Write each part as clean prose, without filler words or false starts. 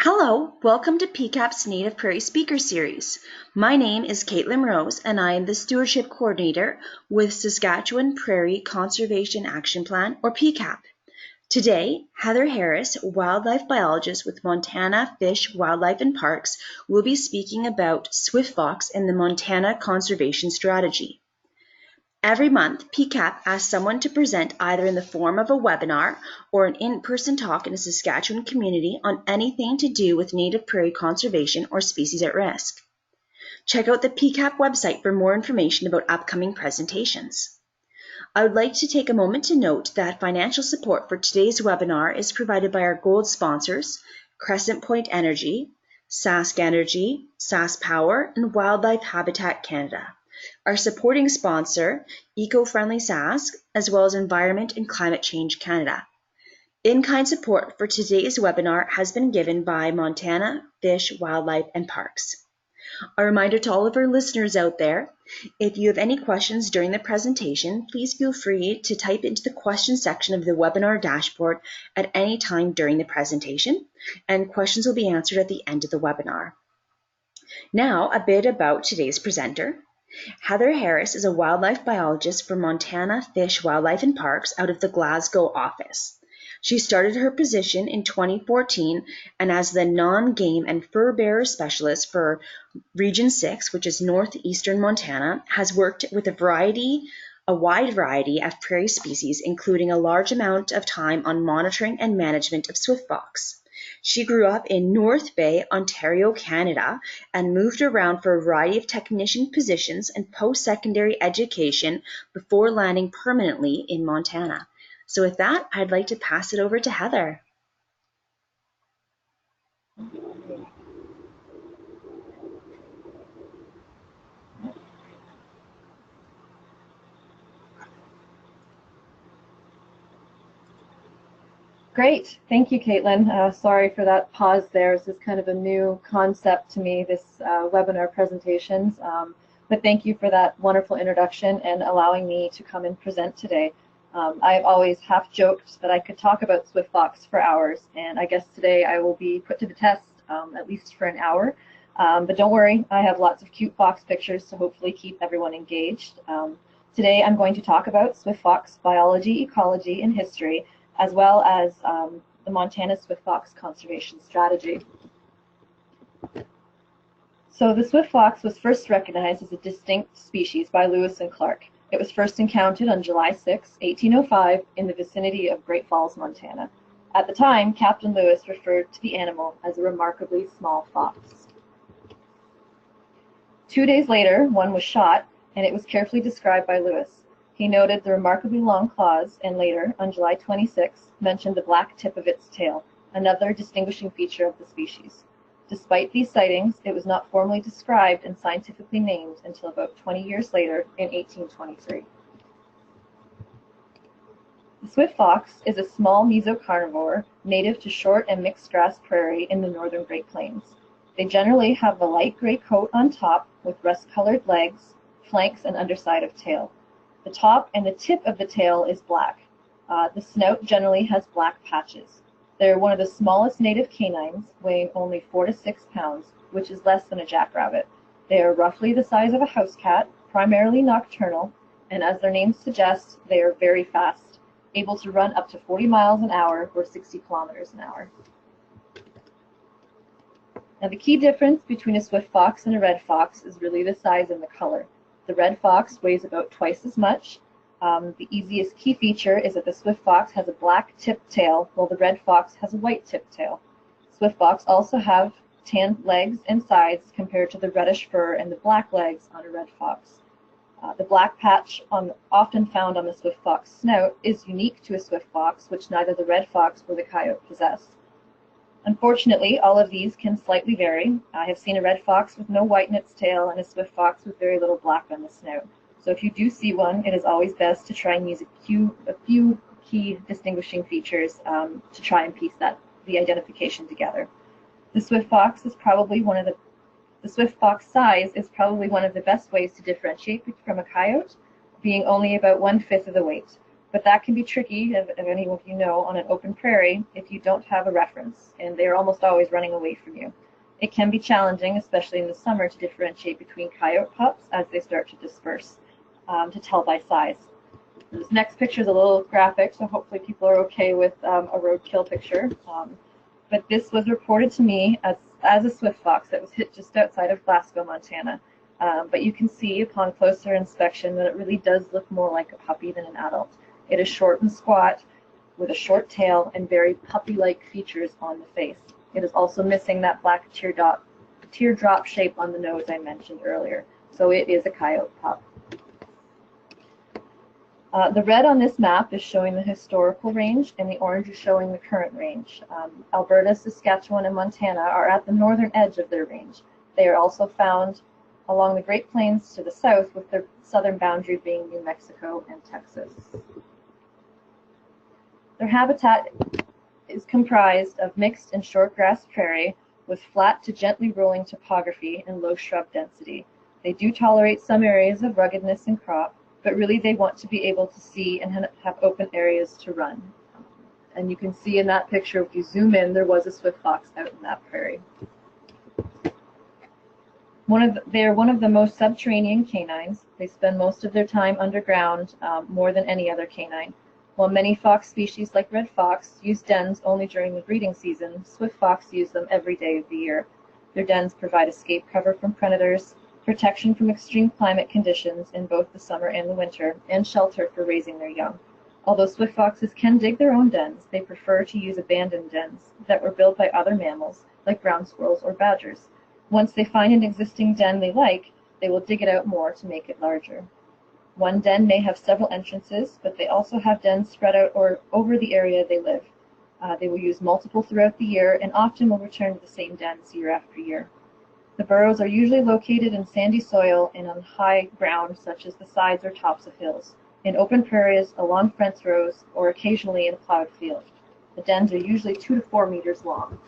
Hello, welcome to PCAP's Native Prairie Speaker Series. My name is Caitlin Rose and I am the Stewardship Coordinator with Saskatchewan Prairie Conservation Action Plan, or PCAP. Today, Heather Harris, wildlife biologist with Montana Fish, Wildlife and Parks, will be speaking about swift fox and the Montana Conservation Strategy. Every month, PCAP asks someone to present either in the form of a webinar or an in-person talk in a Saskatchewan community on anything to do with native prairie conservation or species at risk. Check out the PCAP website for more information about upcoming presentations. I would like to take a moment to note that financial support for today's webinar is provided by our gold sponsors, Crescent Point Energy, Sask Energy, Sask Power, and Wildlife Habitat Canada. Our supporting sponsor, Eco-Friendly Sask, as well as Environment and Climate Change Canada. In-kind support for today's webinar has been given by Montana Fish, Wildlife and Parks. A reminder to all of our listeners out there, if you have any questions during the presentation, please feel free to type into the question section of the webinar dashboard at any time during the presentation, and questions will be answered at the end of the webinar. Now, a bit about today's presenter. Heather Harris is a wildlife biologist for Montana Fish, Wildlife and Parks out of the Glasgow office. She started her position in 2014 and as the non-game and fur-bearer specialist for Region 6, which is northeastern Montana, has worked with a wide variety of prairie species, including a large amount of time on monitoring and management of swift fox. She grew up in North Bay, Ontario, Canada, and moved around for a variety of technician positions and post-secondary education before landing permanently in Montana. So with that, I'd like to pass it over to Heather. Great, thank you, Caitlin. Sorry for that pause there. This is kind of a new concept to me, this webinar presentations. But thank you for that wonderful introduction and allowing me to come and present today. I've always half joked that I could talk about swift fox for hours, and I guess today I will be put to the test at least for an hour. But don't worry, I have lots of cute fox pictures to hopefully keep everyone engaged. Today I'm going to talk about swift fox biology, ecology, and history, as well as the Montana Swift Fox Conservation Strategy. So the swift fox was first recognized as a distinct species by Lewis and Clark. It was first encountered on July 6, 1805 in the vicinity of Great Falls, Montana. At the time, Captain Lewis referred to the animal as a remarkably small fox. 2 days later, one was shot, and it was carefully described by Lewis. He noted the remarkably long claws and later, on July 26, mentioned the black tip of its tail, another distinguishing feature of the species. Despite these sightings, it was not formally described and scientifically named until about 20 years later in 1823. The swift fox is a small mesocarnivore native to short and mixed grass prairie in the northern Great Plains. They generally have a light gray coat on top with rust-colored legs, flanks, and underside of tail. The top and the tip of the tail is black. The snout generally has black patches. They're one of the smallest native canines, weighing only 4 to 6 pounds, which is less than a jackrabbit. They are roughly the size of a house cat, primarily nocturnal, and as their name suggests, they are very fast, able to run up to 40 miles an hour or 60 kilometers an hour. Now the key difference between a swift fox and a red fox is really the size and the color. The red fox weighs about twice as much. The easiest key feature is that the swift fox has a black tipped tail, while the red fox has a white tipped tail. Swift fox also have tan legs and sides compared to the reddish fur and the black legs on a red fox. The black patch often found on the swift fox snout is unique to a swift fox, which neither the red fox or the coyote possess. Unfortunately, all of these can slightly vary. I have seen a red fox with no white in its tail and a swift fox with very little black on the snout. So if you do see one, it is always best to try and use a few key distinguishing features to try and piece the identification together. The swift fox is probably the swift fox size is probably one of the best ways to differentiate from a coyote, being only about 1/5 of the weight. But that can be tricky, if any of you know, on an open prairie if you don't have a reference, and they're almost always running away from you. It can be challenging, especially in the summer, to differentiate between coyote pups as they start to disperse, to tell by size. This next picture is a little graphic, so hopefully people are okay with a roadkill picture. But this was reported to me as a swift fox that was hit just outside of Glasgow, Montana. But you can see upon closer inspection that it really does look more like a puppy than an adult. It is short and squat with a short tail and very puppy-like features on the face. It is also missing that black teardrop shape on the nose I mentioned earlier. So it is a coyote pup. The red on this map is showing the historical range, and the orange is showing the current range. Alberta, Saskatchewan, and Montana are at the northern edge of their range. They are also found along the Great Plains to the south, with their southern boundary being New Mexico and Texas. Their habitat is comprised of mixed and short grass prairie with flat to gently rolling topography and low shrub density. They do tolerate some areas of ruggedness and crop, but really they want to be able to see and have open areas to run. And you can see in that picture, if you zoom in, there was a swift fox out in that prairie. They are one of the most subterranean canines. They spend most of their time underground, more than any other canine. While many fox species like red fox use dens only during the breeding season, swift fox use them every day of the year. Their dens provide escape cover from predators, protection from extreme climate conditions in both the summer and the winter, and shelter for raising their young. Although swift foxes can dig their own dens, they prefer to use abandoned dens that were built by other mammals, like ground squirrels or badgers. Once they find an existing den they like, they will dig it out more to make it larger. One den may have several entrances, but they also have dens spread out over the area they live. They will use multiple throughout the year and often will return to the same dens year after year. The burrows are usually located in sandy soil and on high ground, such as the sides or tops of hills, in open prairies, along fence rows, or occasionally in a plowed field. The dens are usually 2 to 4 meters long.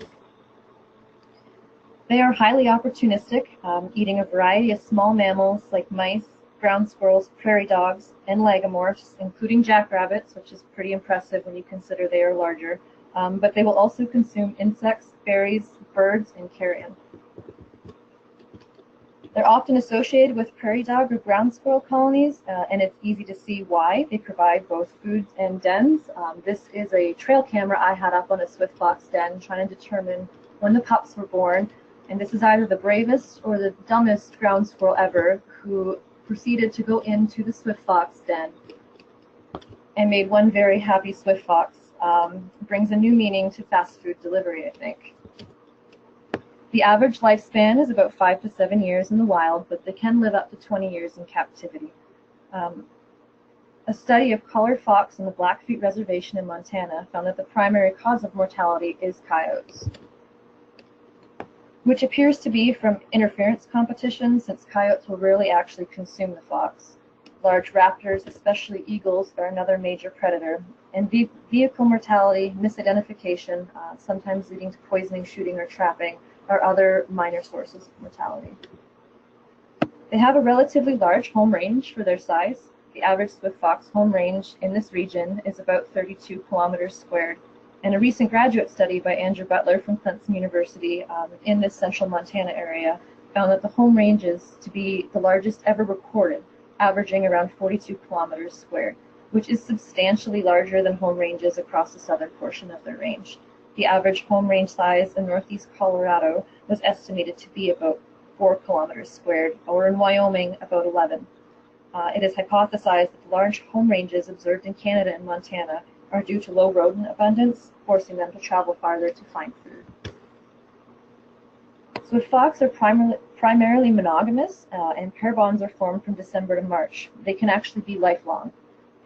They are highly opportunistic, eating a variety of small mammals like mice, ground squirrels, prairie dogs, and lagomorphs, including jackrabbits, which is pretty impressive when you consider they are larger. But they will also consume insects, berries, birds, and carrion. They're often associated with prairie dog or ground squirrel colonies, and it's easy to see why. They provide both food and dens. This is a trail camera I had up on a swift fox den, trying to determine when the pups were born. And this is either the bravest or the dumbest ground squirrel ever, who proceeded to go into the swift fox den and made one very happy swift fox. Brings a new meaning to fast food delivery, I think. The average lifespan is about 5 to 7 years in the wild, but they can live up to 20 years in captivity. A study of collared fox in the Blackfeet Reservation in Montana found that the primary cause of mortality is coyotes, which appears to be from interference competition, since coyotes will rarely actually consume the fox. Large raptors, especially eagles, are another major predator, and vehicle mortality, misidentification, sometimes leading to poisoning, shooting, or trapping, are other minor sources of mortality. They have a relatively large home range for their size. The average swift fox home range in this region is about 32 kilometers squared. And a recent graduate study by Andrew Butler from Clemson University in this central Montana area found that the home range is to be the largest ever recorded, averaging around 42 kilometers squared, which is substantially larger than home ranges across the southern portion of their range. The average home range size in northeast Colorado was estimated to be about 4 kilometers squared, or in Wyoming, about 11. It is hypothesized that the large home ranges observed in Canada and Montana are due to low rodent abundance, forcing them to travel farther to find food. Swift fox are primarily monogamous, and pair bonds are formed from December to March. They can actually be lifelong.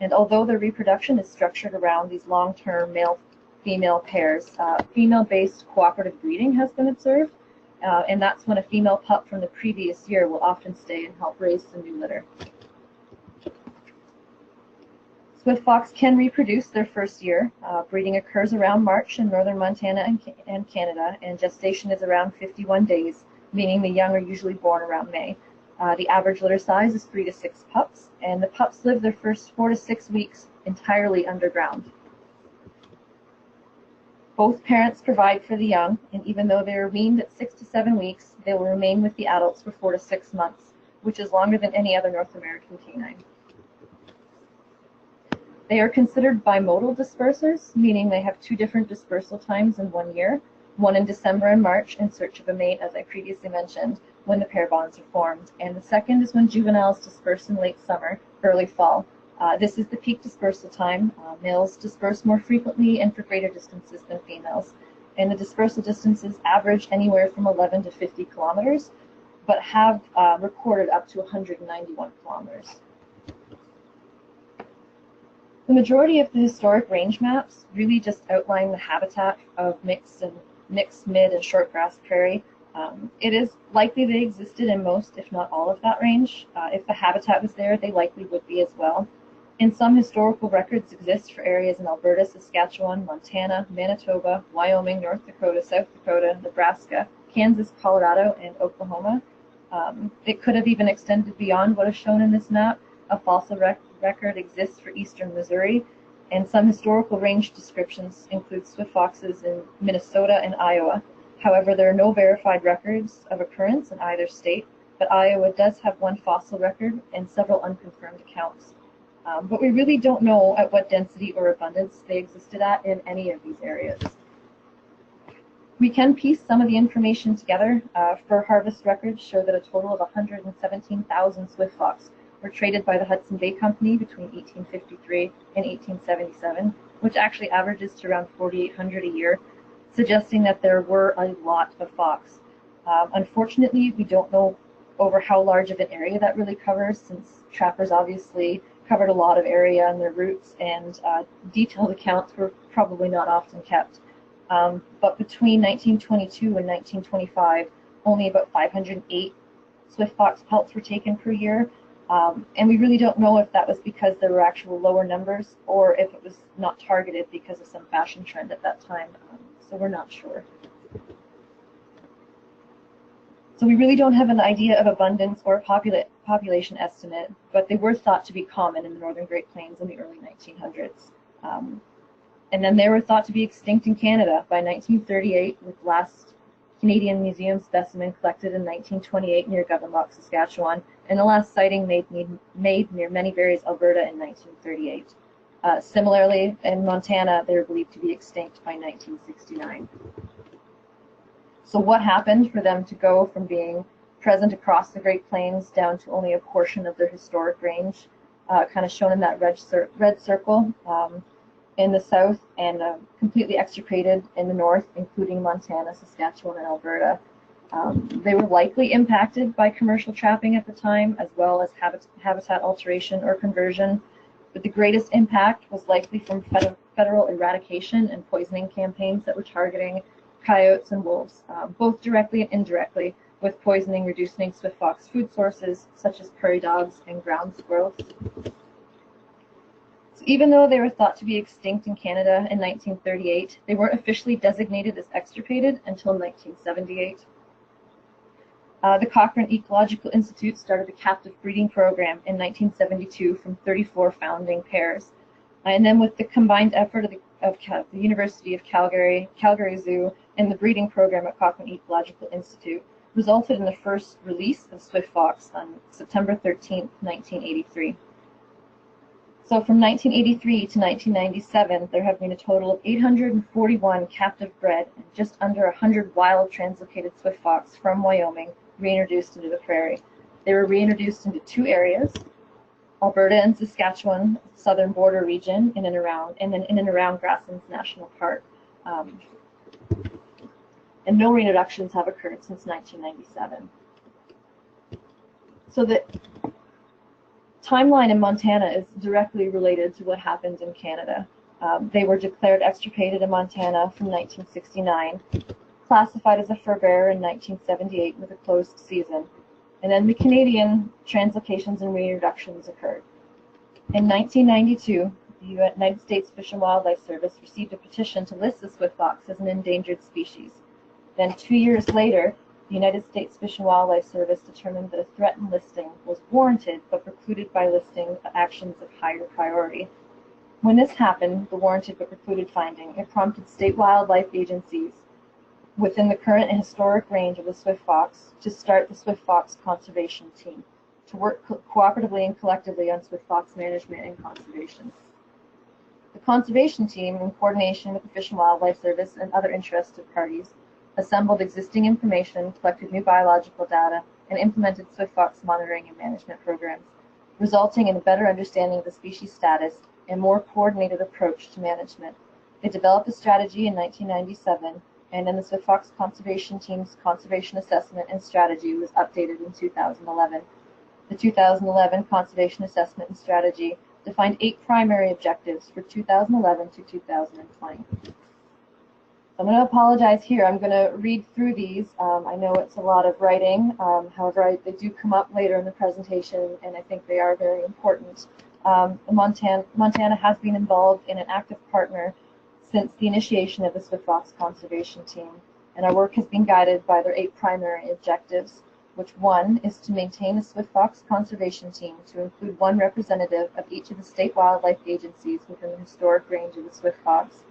And although their reproduction is structured around these long-term male-female pairs, female-based cooperative breeding has been observed, and that's when a female pup from the previous year will often stay and help raise the new litter. Swift fox can reproduce their first year. Breeding occurs around March in northern Montana and Canada, and gestation is around 51 days, meaning the young are usually born around May. The average litter size is 3 to 6 pups, and the pups live their first 4 to 6 weeks entirely underground. Both parents provide for the young, and even though they are weaned at 6 to 7 weeks, they will remain with the adults for 4 to 6 months, which is longer than any other North American canine. They are considered bimodal dispersers, meaning they have 2 different dispersal times in 1 year, one in December and March in search of a mate, as I previously mentioned, when the pair bonds are formed, and the second is when juveniles disperse in late summer, early fall. This is the peak dispersal time. Males disperse more frequently and for greater distances than females, and the dispersal distances average anywhere from 11 to 50 kilometers, but have recorded up to 191 kilometers. The majority of the historic range maps really just outline the habitat of mixed, mid, and shortgrass prairie. It is likely they existed in most, if not all, of that range. If the habitat was there, they likely would be as well. And some historical records exist for areas in Alberta, Saskatchewan, Montana, Manitoba, Wyoming, North Dakota, South Dakota, Nebraska, Kansas, Colorado, and Oklahoma. It could have even extended beyond what is shown in this map. A fossil record exists for eastern Missouri, and some historical range descriptions include swift foxes in Minnesota and Iowa. However, there are no verified records of occurrence in either state, but Iowa does have 1 fossil record and several unconfirmed accounts. But we really don't know at what density or abundance they existed at in any of these areas. We can piece some of the information together. Fur harvest records show that a total of 117,000 swift fox were traded by the Hudson Bay Company between 1853 and 1877, which actually averages to around 4,800 a year, suggesting that there were a lot of fox. Unfortunately, we don't know over how large of an area that really covers, since trappers obviously covered a lot of area in their routes, and detailed accounts were probably not often kept. But between 1922 and 1925, only about 508 swift fox pelts were taken per year. And we really don't know if that was because there were actual lower numbers or if it was not targeted because of some fashion trend at that time. So we're not sure. So we really don't have an idea of abundance or population estimate, but they were thought to be common in the northern Great Plains in the early 1900s. And then they were thought to be extinct in Canada by 1938, with the last Canadian Museum specimen collected in 1928 near Govenlock, Saskatchewan, and the last sighting made near Many Berries, Alberta in 1938. Similarly, in Montana, they were believed to be extinct by 1969. So what happened for them to go from being present across the Great Plains down to only a portion of their historic range, kind of shown in that red circle in the south, and completely extirpated in the north, including Montana, Saskatchewan, and Alberta. They were likely impacted by commercial trapping at the time, as well as habitat alteration or conversion, but the greatest impact was likely from federal eradication and poisoning campaigns that were targeting coyotes and wolves, both directly and indirectly, with poisoning reducing swift fox food sources such as prairie dogs and ground squirrels. So even though they were thought to be extinct in Canada in 1938, they weren't officially designated as extirpated until 1978. The Cochrane Ecological Institute started a captive breeding program in 1972 from 34 founding pairs. And then with the combined effort of the University of Calgary Zoo, and the breeding program at Cochrane Ecological Institute, resulted in the first release of swift fox on September 13, 1983. So from 1983 to 1997, there have been a total of 841 captive bred and just under 100 wild translocated swift fox from Wyoming reintroduced into the prairie. They were reintroduced into 2 areas, Alberta and Saskatchewan southern border region in and around Grasslands National Park. And no reintroductions have occurred since 1997. So the timeline in Montana is directly related to what happened in Canada. They were declared extirpated in Montana from 1969, classified as a furbearer in 1978 with a closed season, and then the Canadian translocations and reintroductions occurred. In 1992, the United States Fish and Wildlife Service received a petition to list the swift fox as an endangered species. Then 2 years later, the United States Fish and Wildlife Service determined that a threatened listing was warranted but precluded by listing actions of higher priority. When this happened, the warranted but precluded finding, it prompted state wildlife agencies within the current and historic range of the swift fox to start the swift fox conservation team to work cooperatively and collectively on swift fox management and conservation. The conservation team, in coordination with the Fish and Wildlife Service and other interested parties, assembled existing information, collected new biological data, and implemented swift fox monitoring and management programs, resulting in a better understanding of the species status and more coordinated approach to management. They developed a strategy in 1997, and then the swift fox conservation team's conservation assessment and strategy was updated in 2011. The 2011 conservation assessment and strategy defined 8 primary objectives for 2011 to 2020. I'm going to apologize here. I'm going to read through these. I know it's a lot of writing. However, they do come up later in the presentation, and I think they are very important. Montana has been involved in an active partner since the initiation of the swift fox conservation team, and our work has been guided by their 8 primary objectives, which one is to maintain a swift fox conservation team to include 1 representative of each of the state wildlife agencies within the historic range of the swift fox.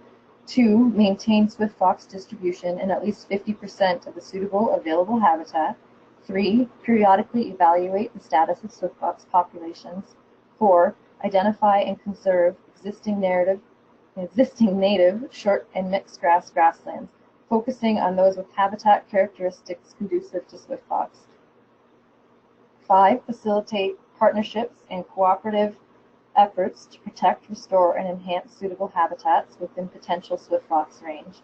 2, maintain swift fox distribution in at least 50% of the suitable available habitat. 3, periodically evaluate the status of swift fox populations. 4, identify and conserve existing native short and mixed grasslands, focusing on those with habitat characteristics conducive to swift fox. 5, facilitate partnerships and cooperative efforts to protect, restore, and enhance suitable habitats within potential swift fox range.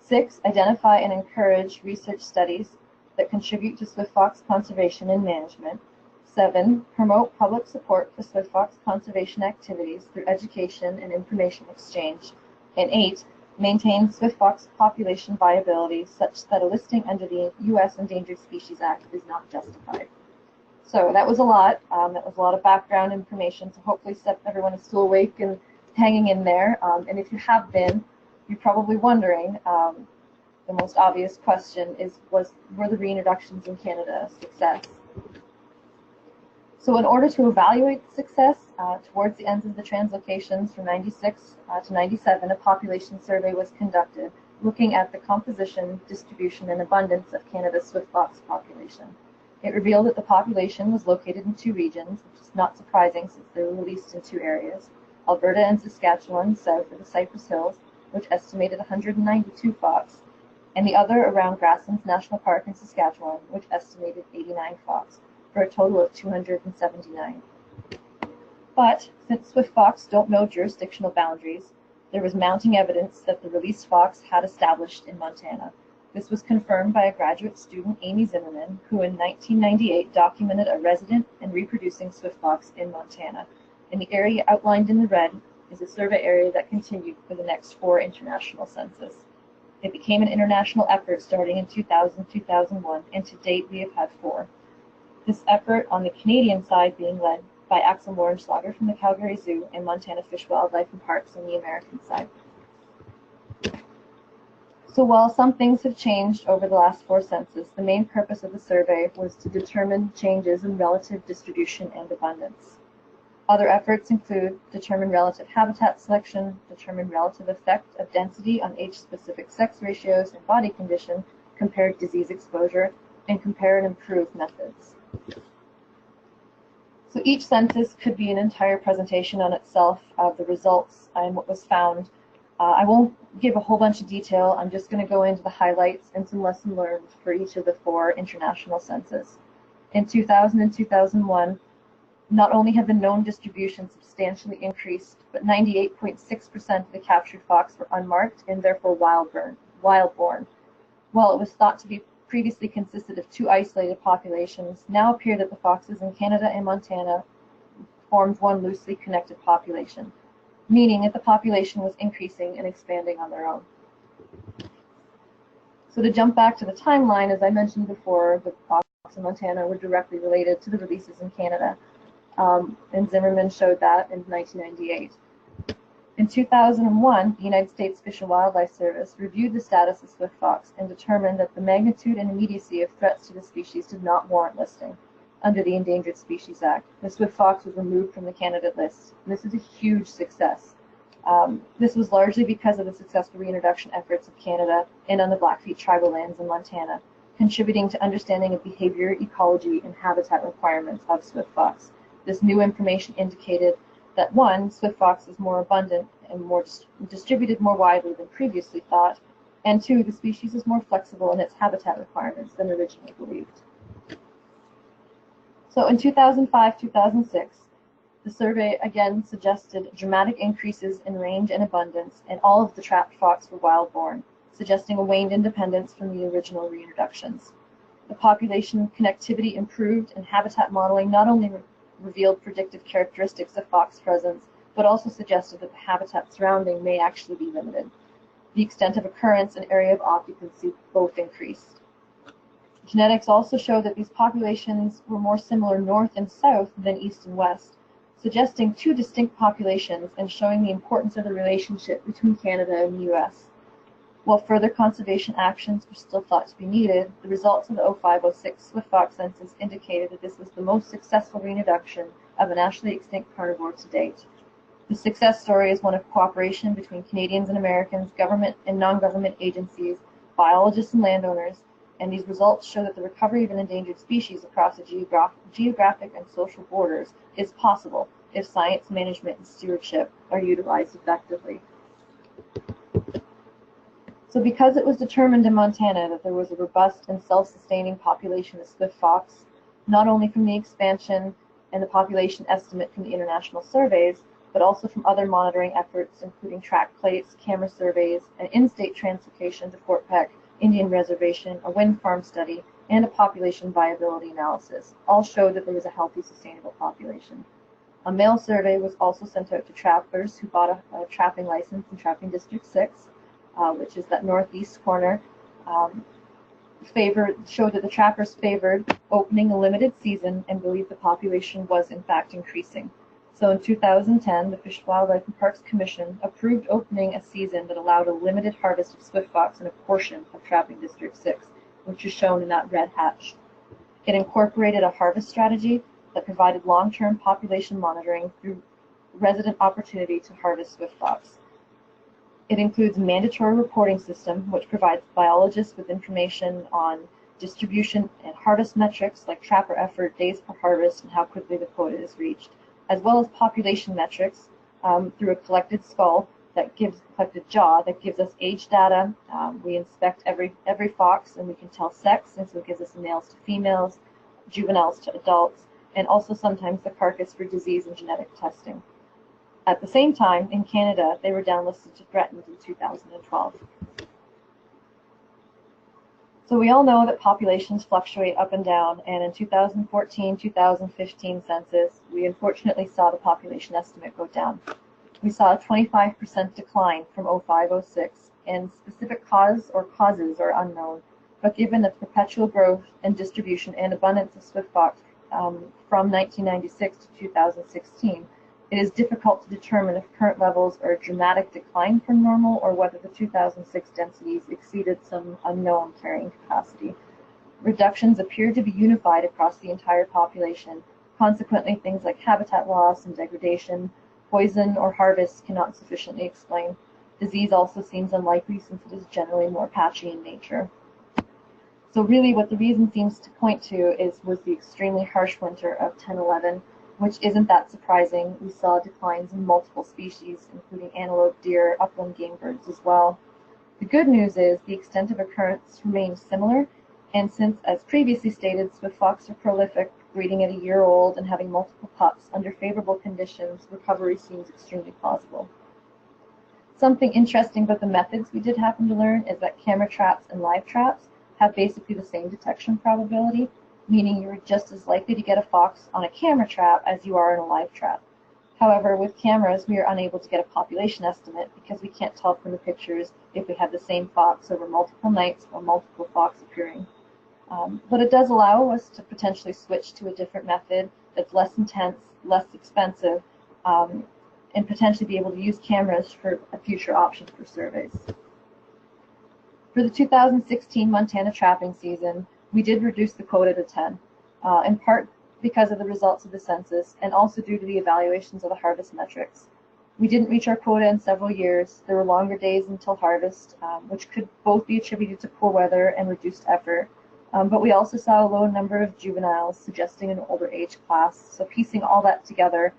6, identify and encourage research studies that contribute to swift fox conservation and management. 7, promote public support for swift fox conservation activities through education and information exchange. And 8, maintain swift fox population viability such that a listing under the U.S. Endangered Species Act is not justified. So that was a lot. That was a lot of background information. So hopefully everyone is still awake and hanging in there. And if you have been, you're probably wondering, the most obvious question is, were the reintroductions in Canada a success? So in order to evaluate success, towards the ends of the translocations from 96 to 97, a population survey was conducted looking at the composition, distribution, and abundance of Canada's swift fox population. It revealed that the population was located in 2 regions, which is not surprising since they were released in 2 areas, Alberta and Saskatchewan, south of the Cypress Hills, which estimated 192 fox, and the other around Grasslands National Park in Saskatchewan, which estimated 89 fox, for a total of 279. But since swift fox don't know jurisdictional boundaries, there was mounting evidence that the released fox had established in Montana. This was confirmed by a graduate student, Amy Zimmerman, who in 1998 documented a resident and reproducing swift fox in Montana. And the area outlined in the red is a survey area that continued for the next 4 international census. It became an international effort starting in 2000-2001, and to date we have had 4. This effort on the Canadian side being led by Axel Mohrenschlager from the Calgary Zoo and Montana Fish, Wildlife and Parks on the American side. So while some things have changed over the last 4 census, the main purpose of the survey was to determine changes in relative distribution and abundance. Other efforts include determine relative habitat selection, determine relative effect of density on age-specific sex ratios and body condition, compare disease exposure, and compare and improve methods. So each census could be an entire presentation on itself of the results and what was found. I won't give a whole bunch of detail. I'm just going to go into the highlights and some lessons learned for each of the 4 international census. In 2000 and 2001, not only had the known distribution substantially increased, but 98.6% of the captured fox were unmarked and therefore wild-born. While it was thought to be previously consisted of 2 isolated populations, now appear that the foxes in Canada and Montana formed one loosely connected population, meaning that the population was increasing and expanding on their own. So to jump back to the timeline, as I mentioned before, the fox in Montana were directly related to the releases in Canada, and Zimmerman showed that in 1998. In 2001, the United States Fish and Wildlife Service reviewed the status of swift fox and determined that the magnitude and immediacy of threats to the species did not warrant listing under the Endangered Species Act. The swift fox was removed from the candidate list. And this is a huge success. This was largely because of the successful reintroduction efforts of Canada and on the Blackfeet tribal lands in Montana, contributing to understanding of behavior, ecology, and habitat requirements of swift fox. This new information indicated that one, swift fox is more abundant and more distributed more widely than previously thought, and two, the species is more flexible in its habitat requirements than originally believed. So in 2005-2006, the survey again suggested dramatic increases in range and abundance, and all of the trapped fox were wild-born, suggesting a waned independence from the original reintroductions. The population connectivity improved, and habitat modeling not only revealed predictive characteristics of fox presence, but also suggested that the habitat surrounding may actually be limited. The extent of occurrence and area of occupancy both increased. Genetics also showed that these populations were more similar north and south than east and west, suggesting two distinct populations and showing the importance of the relationship between Canada and the US. While further conservation actions were still thought to be needed, the results of the 05-06 swift fox census indicated that this was the most successful reintroduction of a nationally extinct carnivore to date. The success story is one of cooperation between Canadians and Americans, government and non-government agencies, biologists and landowners, and these results show that the recovery of an endangered species across the geographic and social borders is possible if science, management, and stewardship are utilized effectively. So because it was determined in Montana that there was a robust and self-sustaining population of swift fox, not only from the expansion and the population estimate from the international surveys, but also from other monitoring efforts, including track plates, camera surveys, an in-state translocation to Fort Peck Indian Reservation, a wind farm study, and a population viability analysis, all showed that there was a healthy, sustainable population. A mail survey was also sent out to trappers who bought a trapping license in Trapping District 6, which is that northeast corner, showed that the trappers favored opening a limited season and believed the population was in fact increasing. So in 2010, the Fish, Wildlife and Parks Commission approved opening a season that allowed a limited harvest of swift fox in a portion of Trapping District 6, which is shown in that red hatch. It incorporated a harvest strategy that provided long-term population monitoring through resident opportunity to harvest swift fox. It includes a mandatory reporting system, which provides biologists with information on distribution and harvest metrics like trapper effort, days per harvest, and how quickly the quota is reached, as well as population metrics through a collected jaw that gives us age data. We inspect every fox and we can tell sex, and so it gives us males to females, juveniles to adults, and also sometimes the carcass for disease and genetic testing. At the same time, in Canada, they were downlisted to threatened in 2012. So we all know that populations fluctuate up and down, and in 2014-2015 census, we unfortunately saw the population estimate go down. We saw a 25% decline from 05-06, and specific cause or causes are unknown, but given the perpetual growth and distribution and abundance of swift fox from 1996 to 2016, it is difficult to determine if current levels are a dramatic decline from normal or whether the 2006 densities exceeded some unknown carrying capacity. Reductions appear to be unified across the entire population. Consequently, things like habitat loss and degradation, poison, or harvest cannot sufficiently explain. Disease also seems unlikely since it is generally more patchy in nature. So really what the reason seems to point to was the extremely harsh winter of 10-11, which isn't that surprising. We saw declines in multiple species, including antelope, deer, upland game birds as well. The good news is the extent of occurrence remains similar, and since, as previously stated, swift fox are prolific, breeding at a year old and having multiple pups under favorable conditions, recovery seems extremely plausible. Something interesting about the methods we did happen to learn is that camera traps and live traps have basically the same detection probability, meaning you're just as likely to get a fox on a camera trap as you are in a live trap. However, with cameras, we are unable to get a population estimate because we can't tell from the pictures if we have the same fox over multiple nights or multiple fox appearing. But it does allow us to potentially switch to a different method that's less intense, less expensive, and potentially be able to use cameras for a future option for surveys. For the 2016 Montana trapping season, we did reduce the quota to 10, in part because of the results of the census and also due to the evaluations of the harvest metrics. We didn't reach our quota in several years. There were longer days until harvest, which could both be attributed to poor weather and reduced effort. But we also saw a low number of juveniles, suggesting an older age class. So piecing all that together,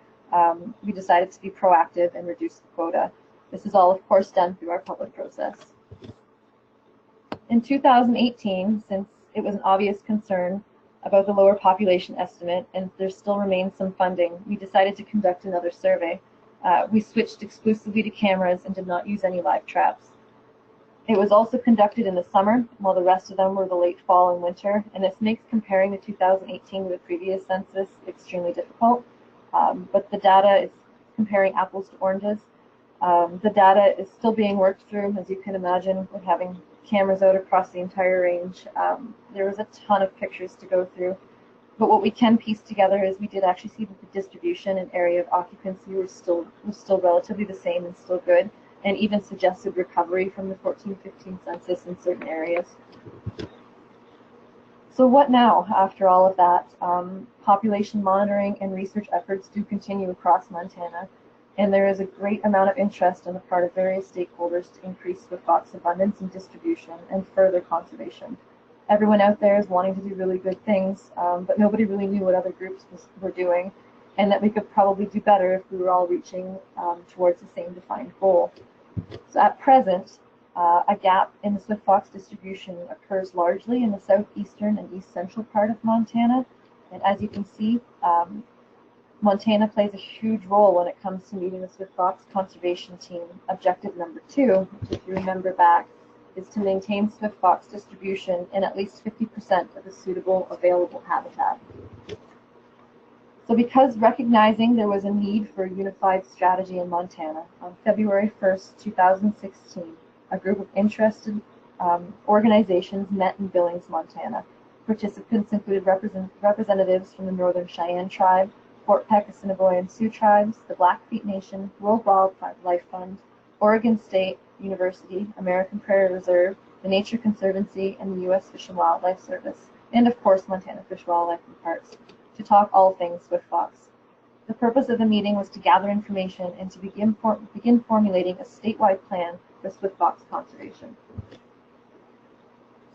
we decided to be proactive and reduce the quota. This is all, of course, done through our public process. In 2018, since it was an obvious concern about the lower population estimate and there still remains some funding, we decided to conduct another survey. We switched exclusively to cameras and did not use any live traps. It was also conducted in the summer, while the rest of them were the late fall and winter, and this makes comparing the 2018 to the previous census extremely difficult. But the data is comparing apples to oranges. The data is still being worked through, as you can imagine, with having cameras out across the entire range. There was a ton of pictures to go through. But what we can piece together is we did actually see that the distribution and area of occupancy was still relatively the same and still good, and even suggested recovery from the 14-15 census in certain areas. So what now after all of that? Population monitoring and research efforts do continue across Montana, and there is a great amount of interest on the part of various stakeholders to increase swift fox abundance and distribution and further conservation. Everyone out there is wanting to do really good things, but nobody really knew what other groups were doing, and that we could probably do better if we were all reaching towards the same defined goal. So at present, a gap in the swift fox distribution occurs largely in the southeastern and east central part of Montana, and as you can see, Montana plays a huge role when it comes to meeting the swift fox conservation team. Objective number 2, if you remember back, is to maintain swift fox distribution in at least 50% of the suitable available habitat. So because recognizing there was a need for a unified strategy in Montana, on February 1st, 2016, a group of interested organizations met in Billings, Montana. Participants included representatives from the Northern Cheyenne Tribe, Fort Peck, Assiniboine and Sioux tribes, the Blackfeet Nation, World Wildlife Fund, Oregon State University, American Prairie Reserve, the Nature Conservancy, and the U.S. Fish and Wildlife Service, and of course Montana Fish, Wildlife and Parks, to talk all things swift fox. The purpose of the meeting was to gather information and to begin formulating a statewide plan for swift fox conservation.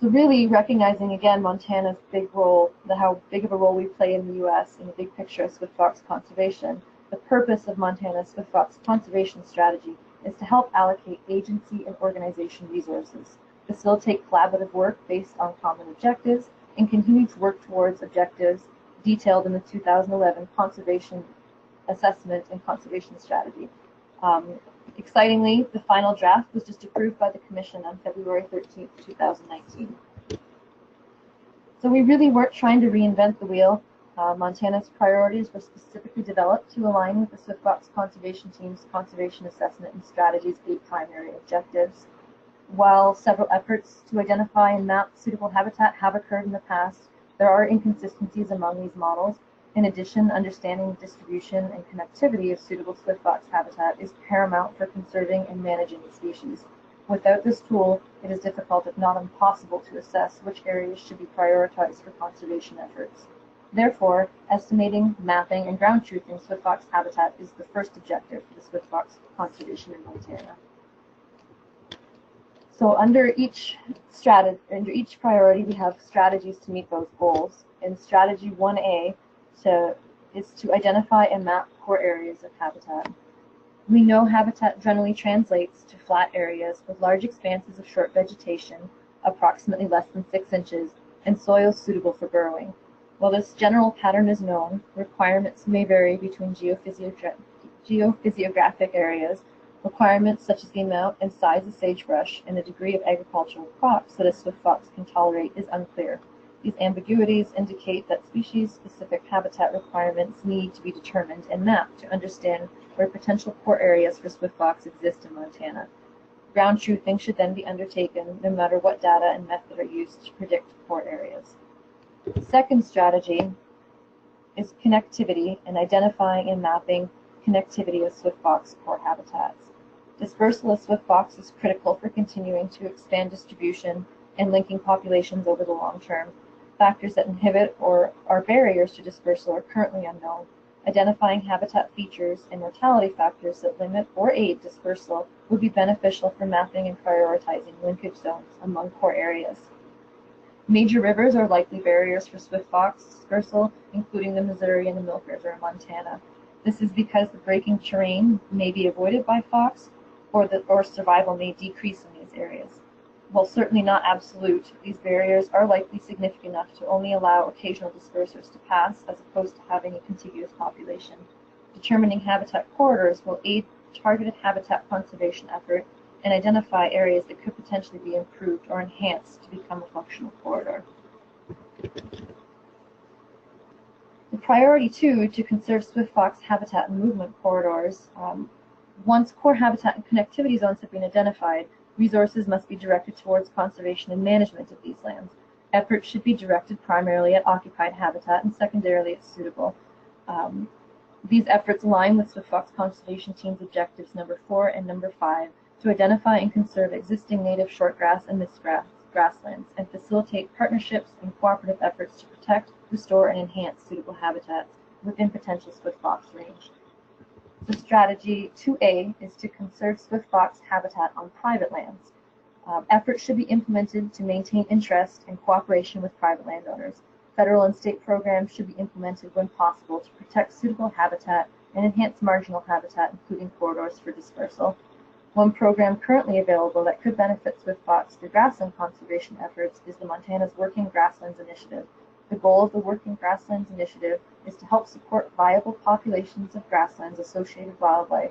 So really recognizing again Montana's big role, how big of a role we play in the U.S. in the big picture of swift fox conservation, the purpose of Montana's swift fox conservation strategy is to help allocate agency and organization resources, facilitate collaborative work based on common objectives, and continue to work towards objectives detailed in the 2011 Conservation Assessment and Conservation Strategy. Excitingly, the final draft was just approved by the Commission on February 13th, 2019. So we really weren't trying to reinvent the wheel. Montana's priorities were specifically developed to align with the swift fox conservation team's conservation assessment and strategy's 8 primary objectives. While several efforts to identify and map suitable habitat have occurred in the past, there are inconsistencies among these models. In addition, understanding the distribution and connectivity of suitable swift fox habitat is paramount for conserving and managing the species. Without this tool, it is difficult, if not impossible, to assess which areas should be prioritized for conservation efforts. Therefore, estimating, mapping, and ground truthing swift fox habitat is the first objective for the swift fox conservation in Montana. So under each priority, we have strategies to meet those goals. And strategy 1A is to identify and map core areas of habitat. We know habitat generally translates to flat areas with large expanses of short vegetation, approximately less than 6 inches, and soils suitable for burrowing. While this general pattern is known, requirements may vary between geophysiographic areas. Requirements such as the amount and size of sagebrush and the degree of agricultural crops that a swift fox can tolerate is unclear. These ambiguities indicate that species-specific habitat requirements need to be determined and mapped to understand where potential core areas for swift fox exist in Montana. Ground truthing should then be undertaken no matter what data and method are used to predict core areas. The second strategy is connectivity and identifying and mapping connectivity of swift fox core habitats. Dispersal of swift fox is critical for continuing to expand distribution and linking populations over the long term. Factors that inhibit or are barriers to dispersal are currently unknown. Identifying habitat features and mortality factors that limit or aid dispersal would be beneficial for mapping and prioritizing linkage zones among core areas. Major rivers are likely barriers for swift fox dispersal, including the Missouri and the Milk River in Montana. This is because the breaking terrain may be avoided by fox, or survival may decrease in these areas. While certainly not absolute, these barriers are likely significant enough to only allow occasional dispersers to pass, as opposed to having a contiguous population. Determining habitat corridors will aid targeted habitat conservation effort and identify areas that could potentially be improved or enhanced to become a functional corridor. The priority 2 to conserve swift fox habitat and movement corridors. Once core habitat and connectivity zones have been identified, resources must be directed towards conservation and management of these lands. Efforts should be directed primarily at occupied habitat and secondarily at suitable. These efforts align with Swift Fox Conservation Team's objectives number 4 and number 5 to identify and conserve existing native shortgrass and mistgrass grasslands and facilitate partnerships and cooperative efforts to protect, restore, and enhance suitable habitats within potential Swift Fox range. The strategy 2A is to conserve swift fox habitat on private lands. Efforts should be implemented to maintain interest and cooperation with private landowners. Federal and state programs should be implemented when possible to protect suitable habitat and enhance marginal habitat, including corridors for dispersal. One program currently available that could benefit swift fox through grassland conservation efforts is the Montana's Working Grasslands Initiative. The goal of the Working Grasslands Initiative is to help support viable populations of grasslands associated with wildlife,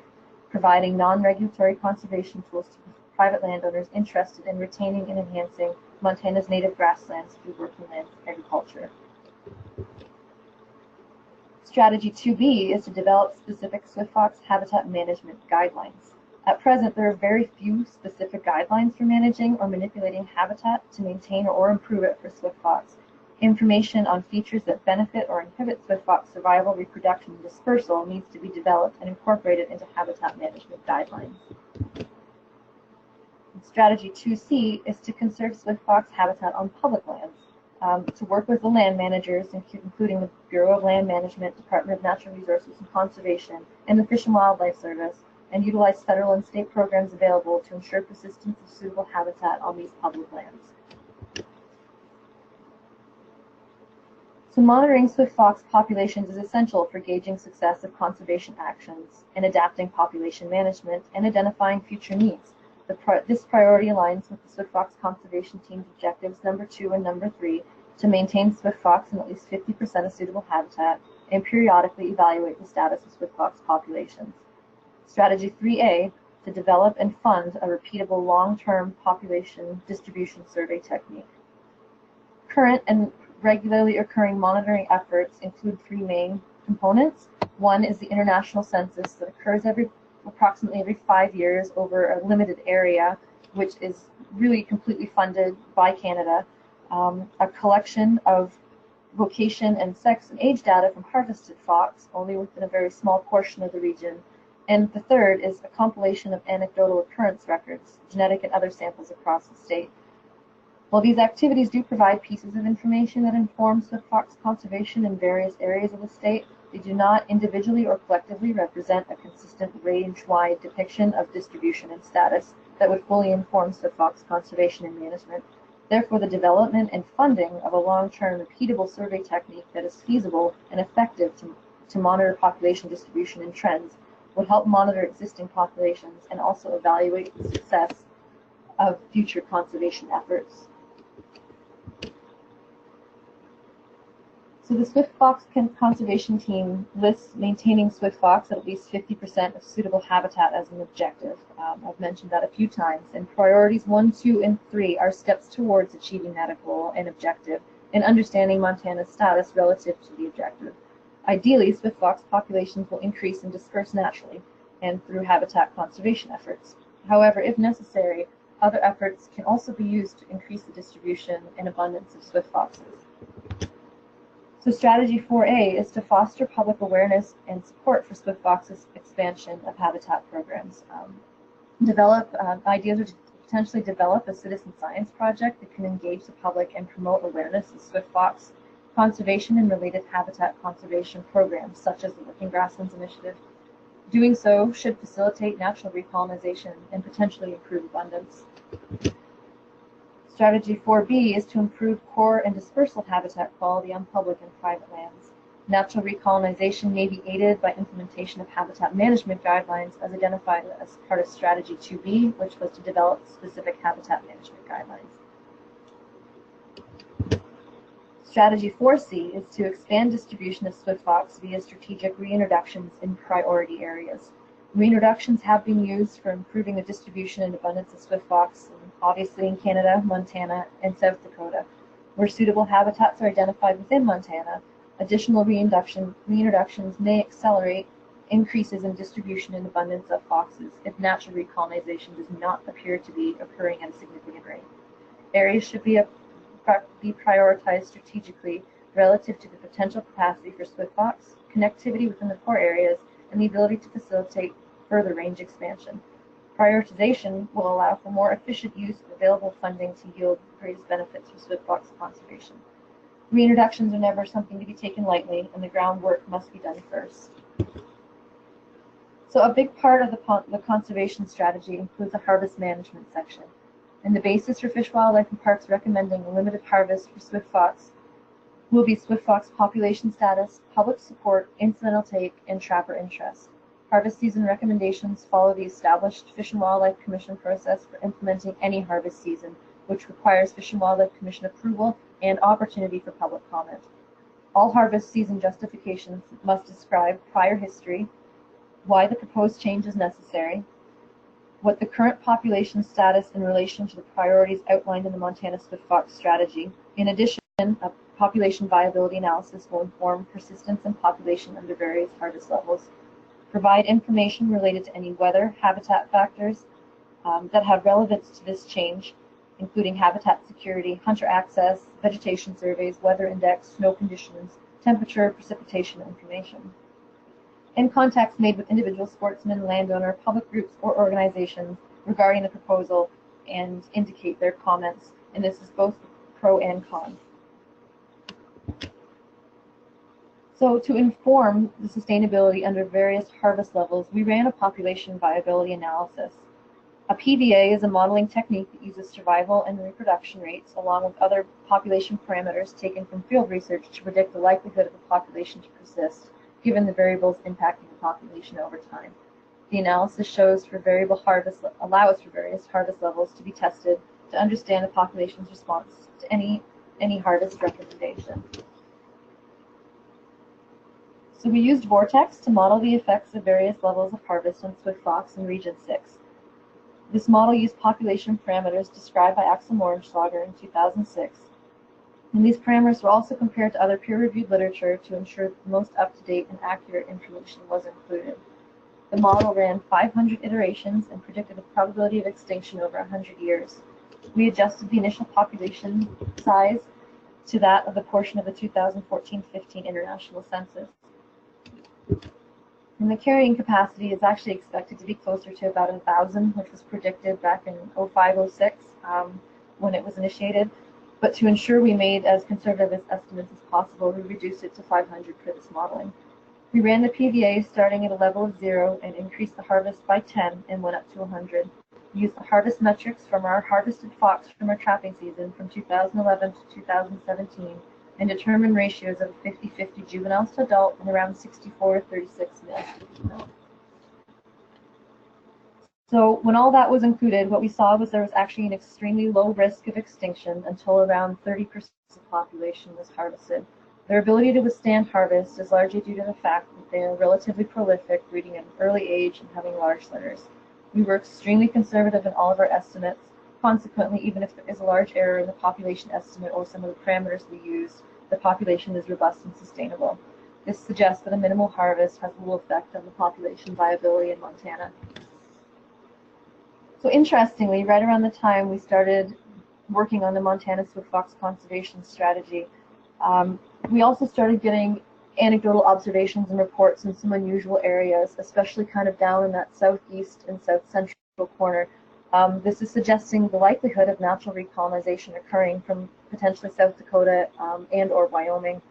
providing non-regulatory conservation tools to private landowners interested in retaining and enhancing Montana's native grasslands through working land agriculture. Strategy 2B is to develop specific swift fox habitat management guidelines. At present, there are very few specific guidelines for managing or manipulating habitat to maintain or improve it for swift fox. Information on features that benefit or inhibit swift fox survival, reproduction, and dispersal needs to be developed and incorporated into habitat management guidelines. Strategy 2C is to conserve swift fox habitat on public lands. To work with the land managers, including the Bureau of Land Management, Department of Natural Resources and Conservation, and the Fish and Wildlife Service, and utilize federal and state programs available to ensure persistence of suitable habitat on these public lands. So monitoring swift fox populations is essential for gauging success of conservation actions and adapting population management and identifying future needs. This priority aligns with the Swift Fox Conservation Team's objectives number 2 and number 3 to maintain swift fox in at least 50% of suitable habitat and periodically evaluate the status of swift fox populations. Strategy 3A, to develop and fund a repeatable long-term population distribution survey technique. Current and regularly occurring monitoring efforts include 3 main components. One is the international census that occurs approximately every 5 years over a limited area, which is really completely funded by Canada. A collection of location and sex and age data from harvested fox, only within a very small portion of the region. And the third is a compilation of anecdotal occurrence records, genetic and other samples across the state. While these activities do provide pieces of information that inform swift fox conservation in various areas of the state, they do not individually or collectively represent a consistent range-wide depiction of distribution and status that would fully inform swift fox conservation and management. Therefore, the development and funding of a long-term repeatable survey technique that is feasible and effective to monitor population distribution and trends would help monitor existing populations and also evaluate the success of future conservation efforts. So the Swift Fox Conservation Team lists maintaining swift fox at least 50% of suitable habitat as an objective. I've mentioned that a few times. And priorities 1, 2, and 3 are steps towards achieving that goal and objective and understanding Montana's status relative to the objective. Ideally, swift fox populations will increase and disperse naturally and through habitat conservation efforts. However, if necessary, other efforts can also be used to increase the distribution and abundance of swift foxes. So strategy 4A is to foster public awareness and support for swift fox's expansion of habitat programs. Ideas are to potentially develop a citizen science project that can engage the public and promote awareness of swift fox conservation and related habitat conservation programs, such as the Working Grasslands Initiative. Doing so should facilitate natural recolonization and potentially improve abundance. Strategy 4B is to improve core and dispersal habitat quality on public and private lands. Natural recolonization may be aided by implementation of habitat management guidelines as identified as part of Strategy 2B, which was to develop specific habitat management guidelines. Strategy 4C is to expand distribution of swift fox via strategic reintroductions in priority areas. Reintroductions have been used for improving the distribution and abundance of swift fox, obviously in Canada, Montana, and South Dakota. Where suitable habitats are identified within Montana, additional reintroductions may accelerate increases in distribution and abundance of foxes if natural recolonization does not appear to be occurring at a significant rate. Areas should be prioritized strategically relative to the potential capacity for swift fox, connectivity within the core areas, and the ability to facilitate further range expansion. Prioritization will allow for more efficient use of available funding to yield the greatest benefits for swift fox conservation. Reintroductions are never something to be taken lightly, and the groundwork must be done first. So a big part of the conservation strategy includes a harvest management section. And the basis for Fish, Wildlife and Parks recommending a limited harvest for swift fox will be swift fox population status, public support, incidental take, and trapper interest. Harvest season recommendations follow the established Fish and Wildlife Commission process for implementing any harvest season, which requires Fish and Wildlife Commission approval and opportunity for public comment. All harvest season justifications must describe prior history, why the proposed change is necessary, what the current population status in relation to the priorities outlined in the Montana Swift Fox strategy. In addition, a population viability analysis will inform persistence and population under various harvest levels. Provide information related to any weather, habitat factors that have relevance to this change, including habitat security, hunter access, vegetation surveys, weather index, snow conditions, temperature, precipitation information. And contacts made with individual sportsmen, landowner, public groups, or organizations regarding the proposal and indicate their comments. And this is both pro and con. So to inform the sustainability under various harvest levels, we ran a population viability analysis. A PVA is a modeling technique that uses survival and reproduction rates along with other population parameters taken from field research to predict the likelihood of a population to persist, given the variables impacting the population over time. The analysis allows for various harvest levels to be tested to understand the population's response to any harvest recommendation. So we used Vortex to model the effects of various levels of harvest on swift fox in Region 6. This model used population parameters described by Axel Mohrenschlager in 2006. And these parameters were also compared to other peer-reviewed literature to ensure that the most up-to-date and accurate information was included. The model ran 500 iterations and predicted a probability of extinction over 100 years. We adjusted the initial population size to that of the portion of the 2014-15 International Census. And the carrying capacity is actually expected to be closer to about 1,000, which was predicted back in 05-06 when it was initiated. But to ensure we made as conservative estimates as possible, we reduced it to 500 for this modeling. We ran the PVA starting at a level of 0 and increased the harvest by 10 and went up to 100. We used the harvest metrics from our harvested fox from our trapping season from 2011 to 2017 and determined ratios of 50-50 juveniles to adult and around 64-36 males to female. So when all that was included, what we saw was there was actually an extremely low risk of extinction until around 30% of the population was harvested. Their ability to withstand harvest is largely due to the fact that they are relatively prolific, breeding at an early age and having large litters. We were extremely conservative in all of our estimates. Consequently, even if there is a large error in the population estimate or some of the parameters we used, the population is robust and sustainable. This suggests that a minimal harvest has little effect on the population viability in Montana. So interestingly, right around the time we started working on the Montana Swift Fox Conservation Strategy, we also started getting anecdotal observations and reports in some unusual areas, especially kind of down in that southeast and south central corner This is suggesting the likelihood of natural recolonization occurring from potentially South Dakota and or Wyoming.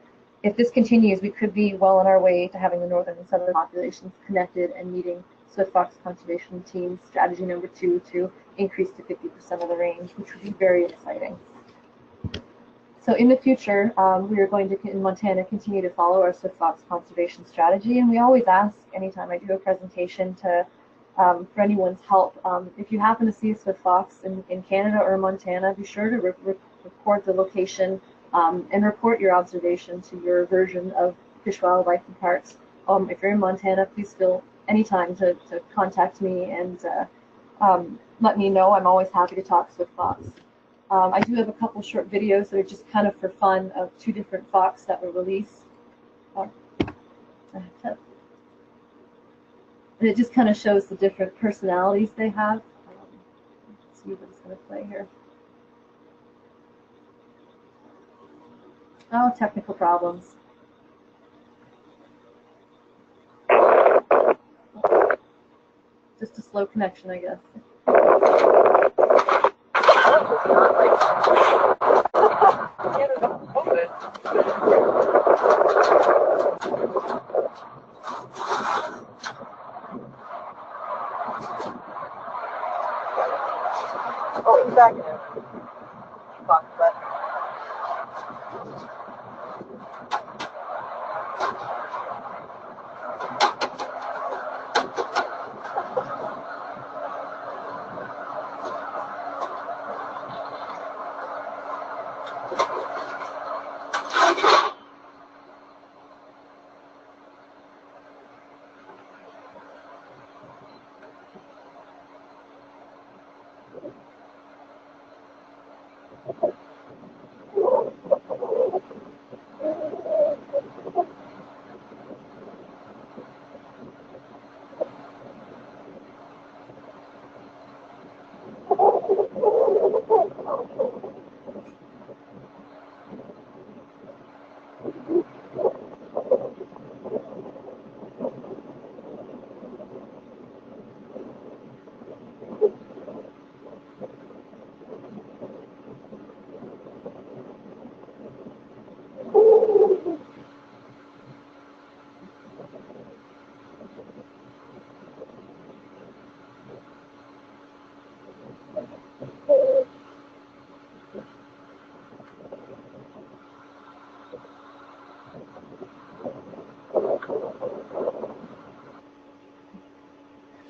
If this continues, we could be well on our way to having the northern and southern populations connected and meeting Swift Fox Conservation Team's strategy number 2 to increase to 50% of the range, which would be very exciting. So in the future, we are going to, in Montana, continue to follow our Swift Fox conservation strategy, and we always ask, anytime I do a presentation, to for anyone's help. If you happen to see a Swift Fox in Canada or Montana, be sure to record the location and report your observation to your version of Fish, Wildlife and Parks. If you're in Montana, please feel anytime to contact me and let me know. I'm always happy to talk Swift Fox. I do have a couple short videos that are just kind of for fun of 2 different fox that were released. And it just kind of shows the different personalities they have. Let's see what it's going to play here. Oh, technical problems. Just a slow connection, I guess. Oh, he's back in it. Fuck, but.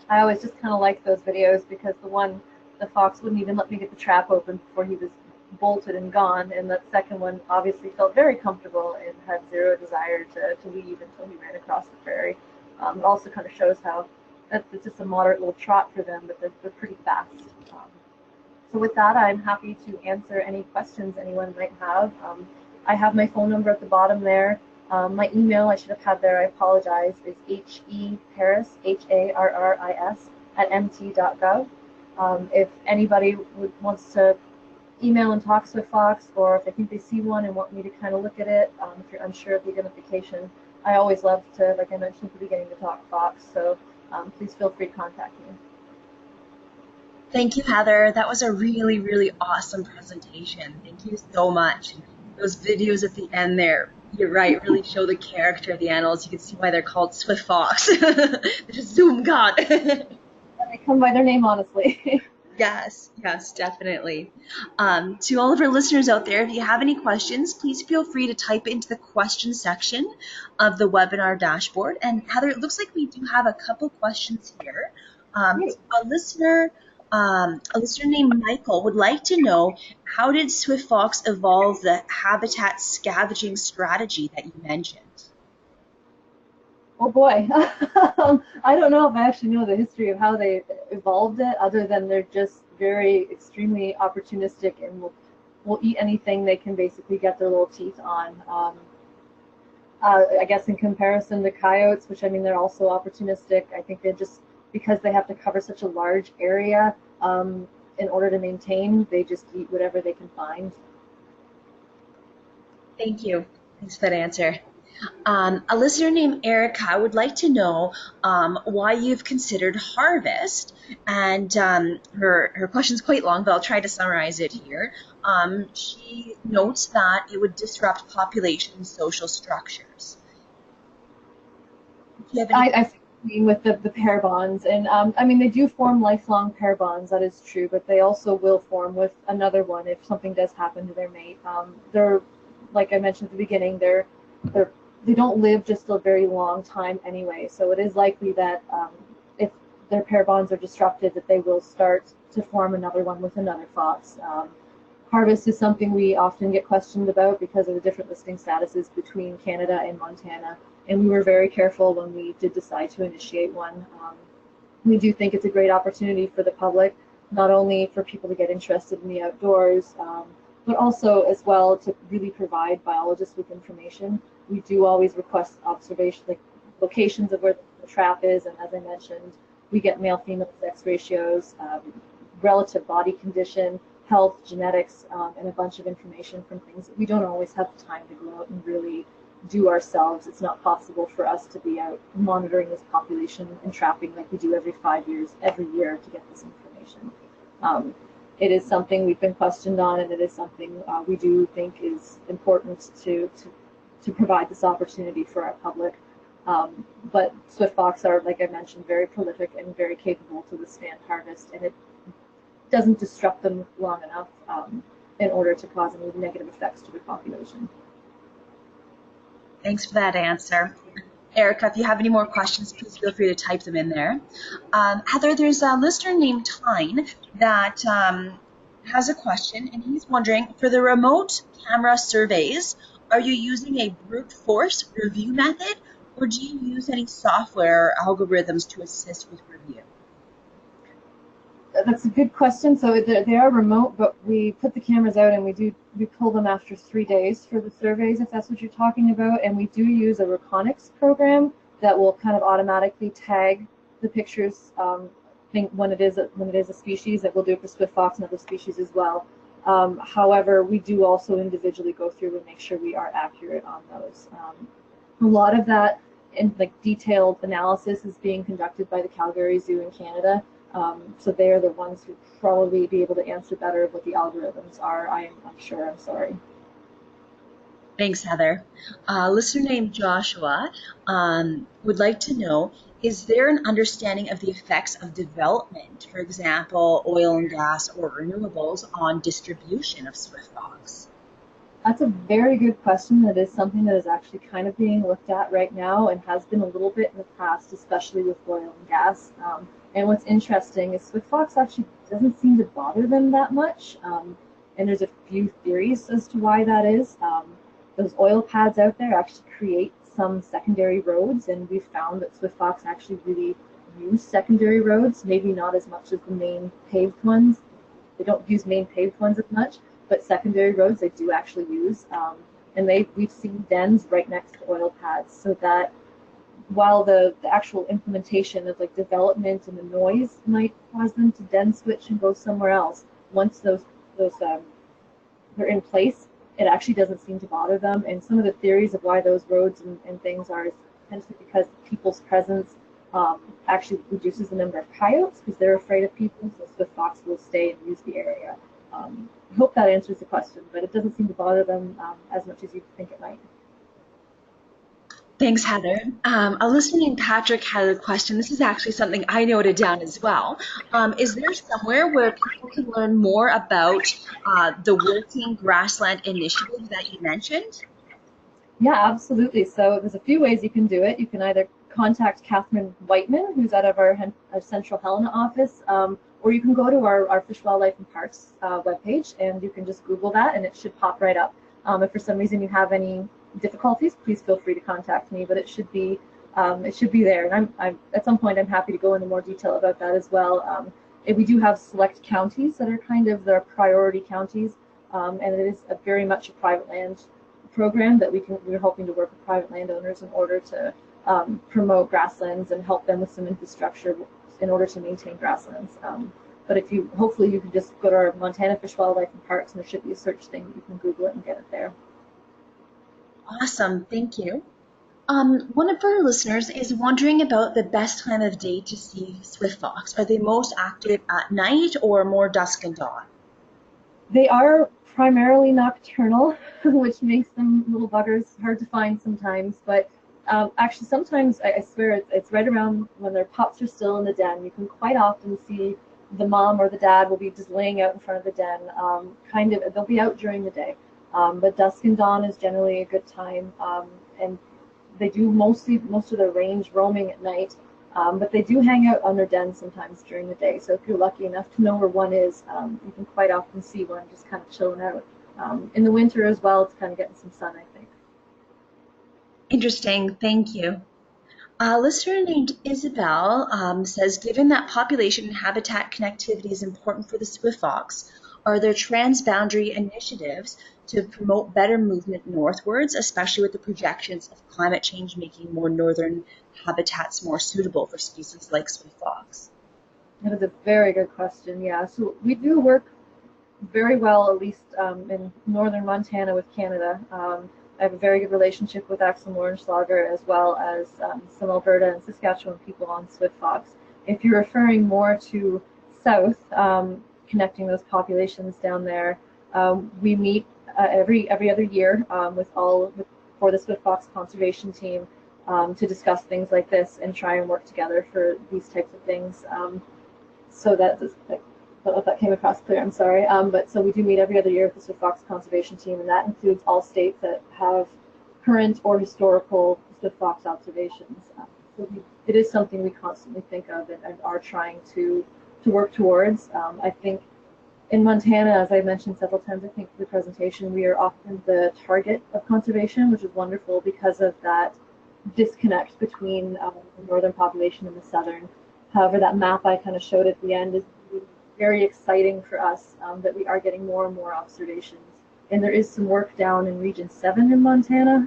I always just kind of like those videos because the fox wouldn't even let me get the trap open before he was bolted and gone, and that second one obviously felt very comfortable and had zero desire to leave until he ran across the prairie. It also kind of shows how it's just a moderate little trot for them, but they're pretty fast. So with that, I'm happy to answer any questions anyone might have. I have my phone number at the bottom there. My email, I should have had there, I apologize, is heparis, HARRIS, @mt.gov. If anybody wants to email and talk Swift Fox, or if they think they see one and want me to kind of look at it, if you're unsure of the identification, I always love to, like I mentioned at the beginning, to talk fox, so please feel free to contact me. Thank you, Heather. That was a really, really awesome presentation. Thank you so much. Those videos at the end there, you're right, really show the character of the animals. You can see why they're called Swift Fox. They just zoom God. They come by their name, honestly. Yes, definitely. To all of our listeners out there, if you have any questions, please feel free to type it into the question section of the webinar dashboard. And Heather, it looks like we do have a couple questions here. A listener named Michael would like to know, how did Swift Fox evolve the habitat scavenging strategy that you mentioned? Oh boy, I don't know if I actually know the history of how they evolved it, other than they're just very extremely opportunistic and will eat anything they can basically get their little teeth on. I guess in comparison to coyotes, which I mean they're also opportunistic, I think they're just, because they have to cover such a large area in order to maintain, they just eat whatever they can find. Thank you. Thanks for that answer. A listener named Erica would like to know why you've considered harvest, and her question's quite long, but I'll try to summarize it here. She notes that it would disrupt population and social structures. Do you have any? I agree with the pair bonds, and I mean they do form lifelong pair bonds. That is true, but they also will form with another one if something does happen to their mate. They're, like I mentioned at the beginning, they don't live just a very long time anyway. So it is likely that if their pair bonds are disrupted, that they will start to form another one with another fox. Harvest is something we often get questioned about because of the different listing statuses between Canada and Montana. And we were very careful when we did decide to initiate one. We do think it's a great opportunity for the public, not only for people to get interested in the outdoors, but also as well to really provide biologists with information. We do always request observation, like locations of where the trap is, and as I mentioned, we get male-female sex ratios, relative body condition, health, genetics, and a bunch of information from things that we don't always have the time to go out and really do ourselves. It's not possible for us to be out monitoring this population and trapping like we do every 5 years, every year to get this information. It is something we've been questioned on, and it is something we do think is important to provide this opportunity for our public. But swift fox are, like I mentioned, very prolific and very capable to withstand harvest, and it doesn't disrupt them long enough in order to cause any negative effects to the population. Thanks for that answer. Erica, if you have any more questions, please feel free to type them in there. Heather, there's a listener named Tyne that has a question, and he's wondering, for the remote camera surveys, are you using a brute force review method, or do you use any software or algorithms to assist with review? That's a good question. So they are remote, but we put the cameras out and we pull them after 3 days for the surveys, if that's what you're talking about. And we do use a Reconics program that will kind of automatically tag the pictures when it is a species. That will do it for swift fox and other species as well. However, we do also individually go through and make sure we are accurate on those. A lot of that in like detailed analysis is being conducted by the Calgary Zoo in Canada. So they are the ones who probably be able to answer better what the algorithms are. I'm sure. I'm sorry. Thanks, Heather. A listener named Joshua would like to know, is there an understanding of the effects of development, for example, oil and gas or renewables, on distribution of swift fox? That's a very good question. That is something that is actually kind of being looked at right now and has been a little bit in the past, especially with oil and gas. And what's interesting is swift fox actually doesn't seem to bother them that much. And there's a few theories as to why that is. Those oil pads out there actually create some secondary roads, and we've found that swift fox actually really use secondary roads, maybe not as much as the main paved ones. They don't use main paved ones as much, but secondary roads they do actually use. And we've seen dens right next to oil pads, so that while the actual implementation of like development and the noise might cause them to den switch and go somewhere else, once those they're in place, it actually doesn't seem to bother them. And some of the theories of why those roads and things are potentially because people's presence actually reduces the number of coyotes because they're afraid of people, so swift fox will stay and use the area. I hope that answers the question, but it doesn't seem to bother them as much as you think it might. Thanks, Heather. A listener named Patrick had a question. This is actually something I noted down as well. Is there somewhere where people can learn more about the Working Grassland Initiative that you mentioned? Yeah, absolutely. So there's a few ways you can do it. You can either contact Catherine Whiteman, who's out of our Central Helena office, or you can go to our Fish, Wildlife and Parks webpage, and you can just Google that, and it should pop right up. If for some reason you have any difficulties, please feel free to contact me, but it should be there. And I'm at some point I'm happy to go into more detail about that as well. And we do have select counties that are kind of the priority counties, and it is very much a private land program that we're hoping to work with private landowners in order to promote grasslands and help them with some infrastructure in order to maintain grasslands. But hopefully you can just go to our Montana Fish, Wildlife and Parks, and there should be a search thing. You can Google it and get it there. Awesome, thank you. One of our listeners is wondering about the best time of day to see swift fox. Are they most active at night or more dusk and dawn? They are primarily nocturnal, which makes them little buggers hard to find sometimes. But actually, sometimes I swear it's right around when their pups are still in the den. You can quite often see the mom or the dad will be just laying out in front of the den. They'll be out during the day, but dusk and dawn is generally a good time. And they do most of their range roaming at night. But they do hang out on their den sometimes during the day. So if you're lucky enough to know where one is, you can quite often see one just kind of chilling out. In the winter as well, it's kind of getting some sun, I think. Interesting, thank you. A listener named Isabel says, given that population and habitat connectivity is important for the swift fox, are there transboundary initiatives to promote better movement northwards, especially with the projections of climate change making more northern habitats more suitable for species like swift fox? That is a very good question. Yeah, so we do work very well, at least in northern Montana with Canada. I have a very good relationship with Axel Nordenschlager as well as some Alberta and Saskatchewan people on swift fox. If you're referring more to south, connecting those populations down there, we meet every other year for the swift fox conservation team to discuss things like this and try and work together for these types of things. So that I don't know if that came across clear, I'm sorry. But so we do meet every other year with the swift fox conservation team, and that includes all states that have current or historical swift fox observations. So it is something we constantly think of and are trying to work towards. I think in Montana, as I mentioned several times, I think for the presentation, we are often the target of conservation, which is wonderful because of that disconnect between the northern population and the southern. However, that map I kind of showed at the end is very exciting for us that we are getting more and more observations. And there is some work down in Region 7 in Montana,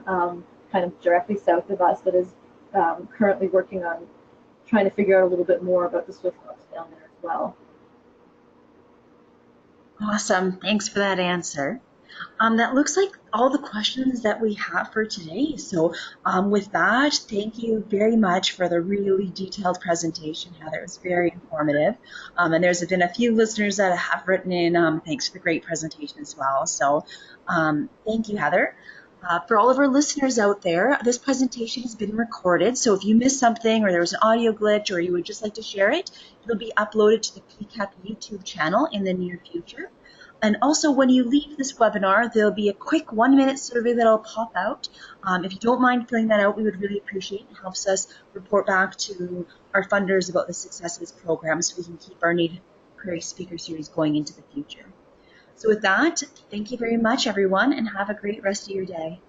kind of directly south of us, that is currently working on trying to figure out a little bit more about the swift fox down there as well. Awesome, thanks for that answer. That looks like all the questions that we have for today. So with that, thank you very much for the really detailed presentation, Heather. It was very informative. And there's been a few listeners that have written in thanks for the great presentation as well. So thank you, Heather. For all of our listeners out there, this presentation has been recorded. So if you missed something or there was an audio glitch or you would just like to share it, it'll be uploaded to the PCAP YouTube channel in the near future. And also, when you leave this webinar, there'll be a quick 1-minute survey that'll pop out. If you don't mind filling that out, we would really appreciate it. It helps us report back to our funders about the success of this program so we can keep our Native Prairie Speaker Series going into the future. So with that, thank you very much, everyone, and have a great rest of your day.